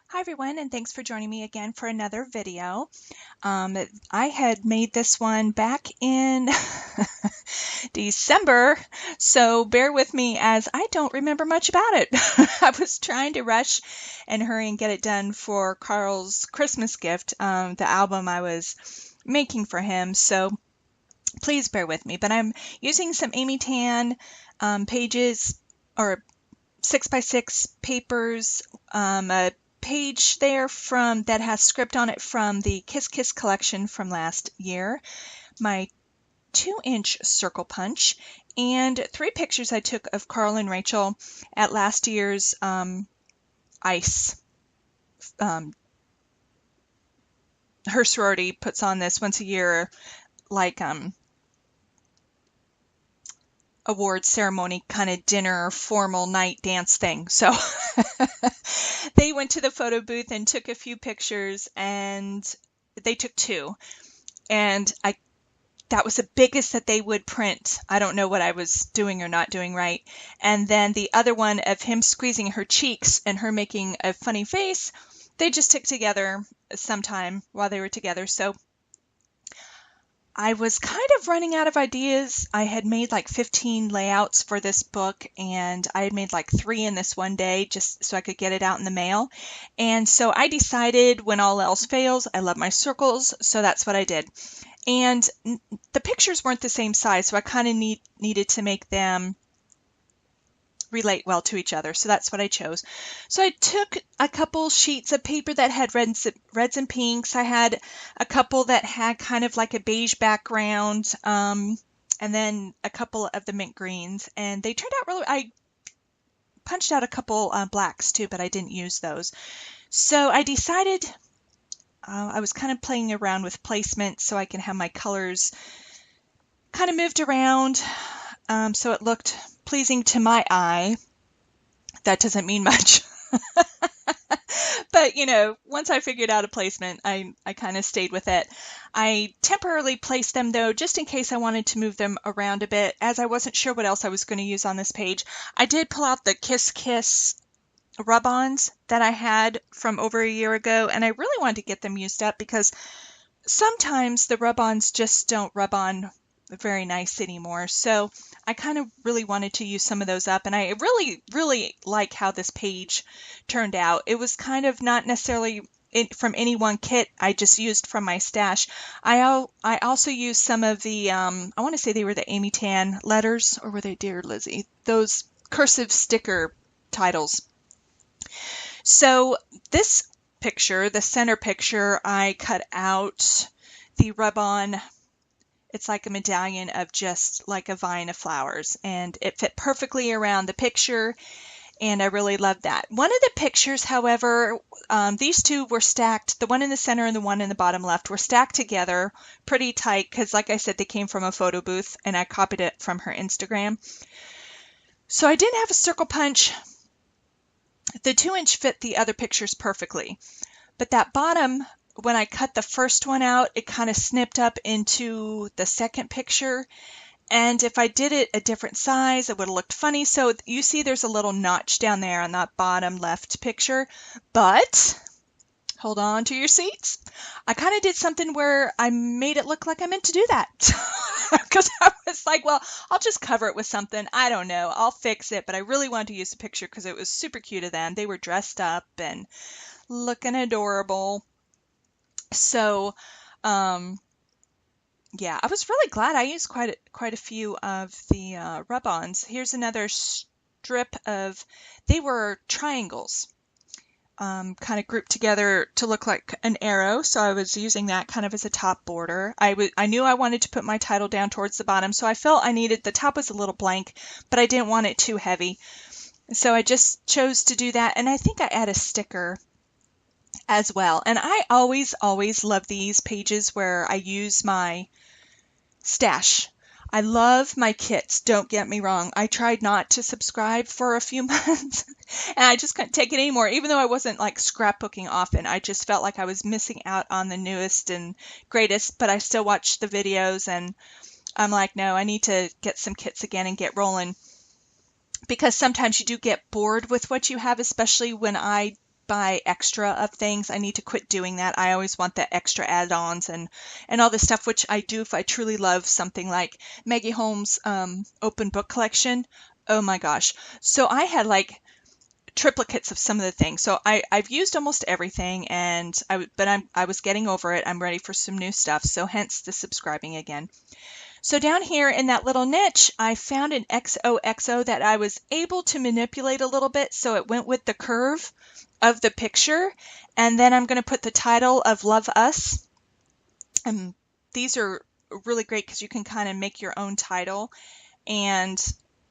Hi everyone, and thanks for joining me again for another video. I had made this one back in December, so bear with me as I don't remember much about it. I was trying to rush and hurry and get it done for Carl's Christmas gift, the album I was making for him, so please bear with me. But I'm using some Amy Tan pages, or 6x6 papers, a page there from that has script on it from the Kiss Kiss collection from last year, my 2-inch circle punch, and 3 pictures I took of Carl and Rachel at last year's ice. Her sorority puts on this once a year, like award ceremony kind of dinner, formal night dance thing. So they went to the photo booth and took a few pictures, and they took 2. And that was the biggest that they would print. I don't know what I was doing or not doing right. And then the other one of him squeezing her cheeks and her making a funny face, they just took together sometime while they were together. So I was kind of running out of ideas. I had made like 15 layouts for this book, and I had made like 3 in this one day just so I could get it out in the mail. And so I decided, when all else fails, I love my circles, so that's what I did. And the pictures weren't the same size, so I kind of needed to make them relate well to each other, so that's what I chose. So I took a couple sheets of paper that had reds and pinks. I had a couple that had kind of like a beige background, and then a couple of the mint greens, and they turned out really. I punched out a couple blacks too, but I didn't use those. So I decided I was kind of playing around with placement so I can have my colors kind of moved around, so it looked pleasing to my eye. That doesn't mean much. But, once I figured out a placement, I kind of stayed with it. I temporarily placed them, though, just in case I wanted to move them around a bit, as I wasn't sure what else I was going to use on this page. I did pull out the Kiss Kiss rub-ons that I had from over a year ago, and I really wanted to get them used up because sometimes the rub-ons just don't rub on very nice anymore. So I kind of really wanted to use some of those up, and I really, really like how this page turned out. It was kind of not necessarily from any one kit. I just used from my stash. I also used some of the, I want to say they were the Amy Tan letters, or were they Dear Lizzie? Those cursive sticker titles. So this picture, the center picture, I cut out the rub-on. It's like a medallion of just like a vine of flowers, and it fit perfectly around the picture, and I really loved that. One of the pictures, however, these two were stacked. The one in the center and the one in the bottom left were stacked together pretty tight because, like I said, they came from a photo booth, and I copied it from her Instagram. So I didn't have a circle punch. The 2-inch fit the other pictures perfectly, but that bottom, when I cut the first one out, it kind of snipped up into the second picture. And if I did it a different size, it would have looked funny. So you see there's a little notch down there on that bottom left picture. But hold on to your seats. I kind of did something where I made it look like I meant to do that. Because I was like, well, I'll just cover it with something. I don't know. I'll fix it. But I really wanted to use the picture because it was super cute of them. They were dressed up and looking adorable. So, yeah, I was really glad I used quite a few of the rub-ons. Here's another strip of, they were triangles, kind of grouped together to look like an arrow. So I was using that kind of as a top border. I knew I wanted to put my title down towards the bottom, so I felt the top was a little blank, but I didn't want it too heavy. So I just chose to do that, and I think I add a sticker as well. And I always love these pages where I use my stash. I love my kits, don't get me wrong. I tried not to subscribe for a few months, and I just couldn't take it anymore. Even though I wasn't like scrapbooking often, I just felt like I was missing out on the newest and greatest, but I still watched the videos, and I'm like, no, I need to get some kits again and get rolling. Because sometimes you do get bored with what you have, especially when I buy extra of things. I need to quit doing that. I always want the extra add-ons and all this stuff, which I do if I truly love something like Maggie Holmes' open book collection. Oh my gosh. So I had like triplicates of some of the things. So I've used almost everything, and I was getting over it. I'm ready for some new stuff. So hence the subscribing again. So down here in that little niche, I found an XOXO that I was able to manipulate a little bit so it went with the curve of the picture. And then I'm going to put the title of Love Us. And these are really great because you can kind of make your own title. And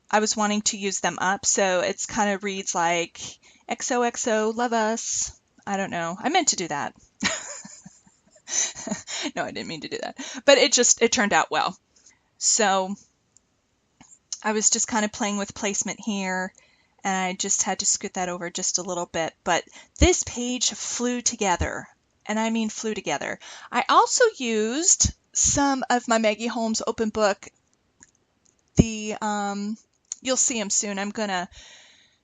I was wanting to use them up. So it's kind of reads like XOXO, Love Us. I don't know. I meant to do that. No, I didn't mean to do that. But it turned out well. So I was just kind of playing with placement here, and I just had to scoot that over just a little bit. But this page flew together, and I mean flew together. I also used some of my Maggie Holmes open book. You'll see them soon. I'm going to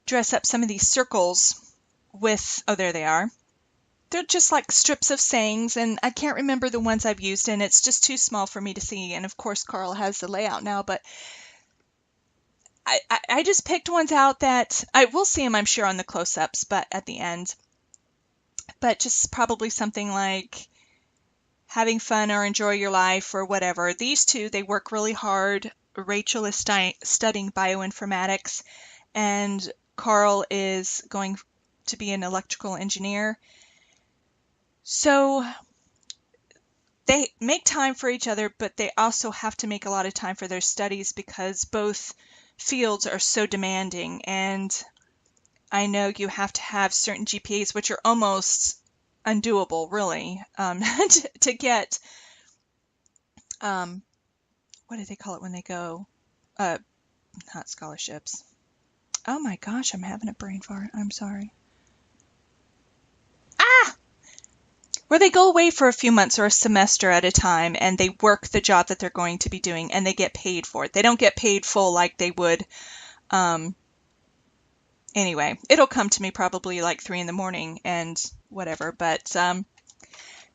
dress up some of these circles with, oh, there they are. They're just like strips of sayings, and I can't remember the ones I've used, and it's just too small for me to see. And of course, Carl has the layout now, but I just picked ones out that I will see them, I'm sure, on the close-ups, but at the end. But just probably something like having fun or enjoy your life or whatever. These two, they work really hard. Rachel is studying bioinformatics, and Carl is going to be an electrical engineer. So they make time for each other, but they also have to make a lot of time for their studies because both fields are so demanding. And I know you have to have certain GPAs, which are almost undoable, really, to get, what do they call it when they go, not scholarships. Oh my gosh, I'm having a brain fart. I'm sorry. Where they go away for a few months or a semester at a time, and they work the job that they're going to be doing, and they get paid for it. They don't get paid full like they would. Anyway, it'll come to me probably like 3 in the morning and whatever, but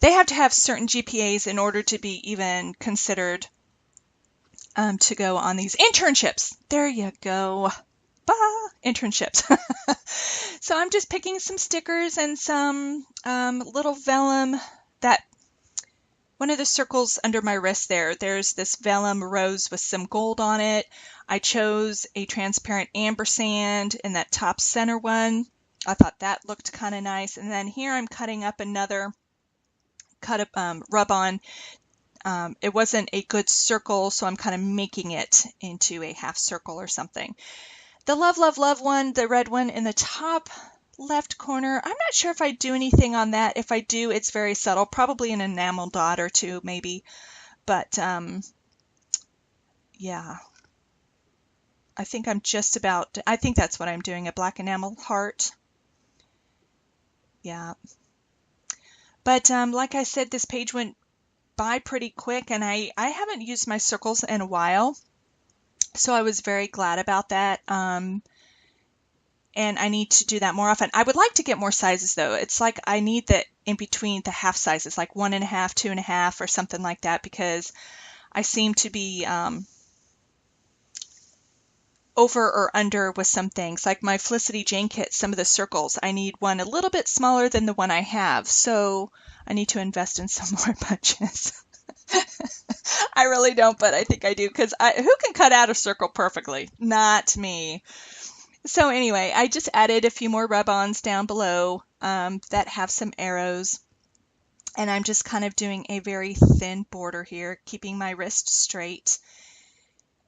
they have to have certain GPAs in order to be even considered to go on these internships. There you go. Internships. So I'm just picking some stickers and some little vellum. That one of the circles under my wrist there's this vellum rose with some gold on it. I chose a transparent ampersand in that top center one. I thought that looked kind of nice. And then here I'm cutting up another rub-on. It wasn't a good circle, so I'm kind of making it into a half circle or something. The Love, Love, Love one, the red one in the top left corner, I'm not sure if I do anything on that. If I do, it's very subtle, probably an enamel dot or two maybe. But yeah, I think I think that's what I'm doing, a black enamel heart. Yeah. But like I said, this page went by pretty quick, and I haven't used my circles in a while. So I was very glad about that. And I need to do that more often. I would like to get more sizes though. It's like I need the in between the half sizes, like 1.5, 2.5 or something like that, because I seem to be over or under with some things. Like my Felicity Jane kit, some of the circles, I need one a little bit smaller than the one I have. So I need to invest in some more bunches. I really don't, but I think I do, because who can cut out a circle perfectly? Not me. So anyway, I just added a few more rub-ons down below that have some arrows, and I'm just kind of doing a very thin border here, keeping my wrist straight.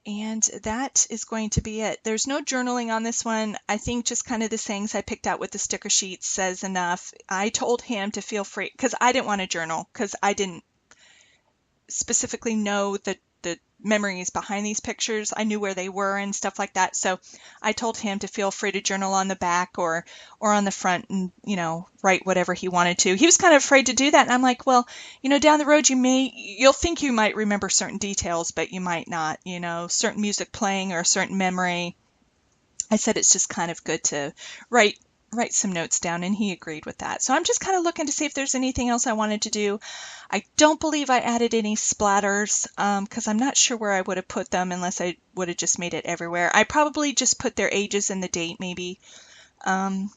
And that is going to be it. There's no journaling on this one. I think just kind of the sayings I picked out with the sticker sheet says enough. I told him to feel free, because I didn't want to journal, because I didn't specifically know the memories behind these pictures. I knew where they were and stuff like that. So I told him to feel free to journal on the back or on the front and, write whatever he wanted to. He was kind of afraid to do that. And I'm like, well, down the road, you'll think you might remember certain details, but you might not, certain music playing or a certain memory. I said it's just kind of good to write write some notes down, and he agreed with that. So I'm just kind of looking to see if there's anything else I wanted to do. I don't believe I added any splatters because I'm not sure where I would have put them unless I would have just made it everywhere. I probably just put their ages and the date maybe. And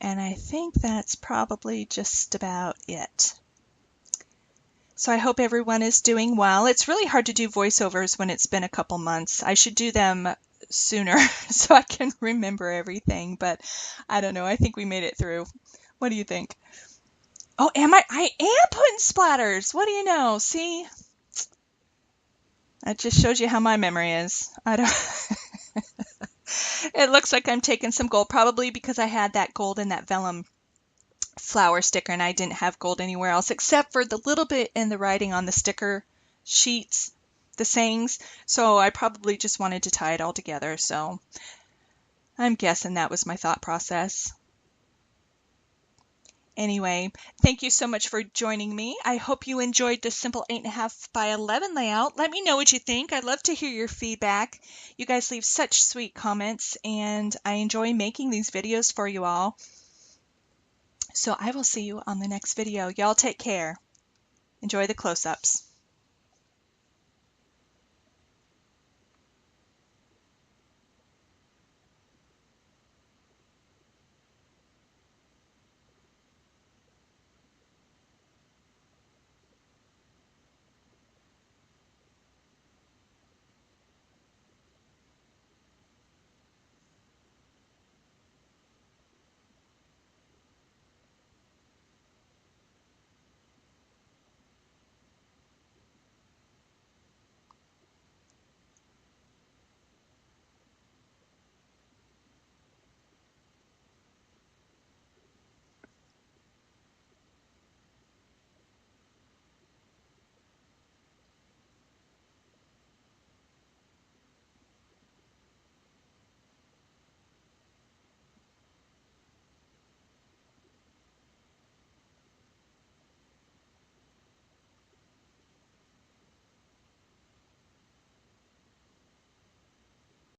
I think that's probably just about it. So I hope everyone is doing well. It's really hard to do voiceovers when it's been a couple months. I should do them sooner so I can remember everything, but I don't know. I think we made it through. What do you think? Oh, am I? I am putting splatters. What do you know? See? That just shows you how my memory is. I don't. It looks like I'm taking some gold, probably because I had that gold in that vellum flower sticker and I didn't have gold anywhere else except for the little bit in the writing on the sticker sheets, the sayings. So I probably just wanted to tie it all together. So I'm guessing that was my thought process. Anyway, thank you so much for joining me. I hope you enjoyed this simple 8.5 by 11 layout. Let me know what you think. I'd love to hear your feedback. You guys leave such sweet comments, and I enjoy making these videos for you all. So I will see you on the next video. Y'all take care. Enjoy the close-ups.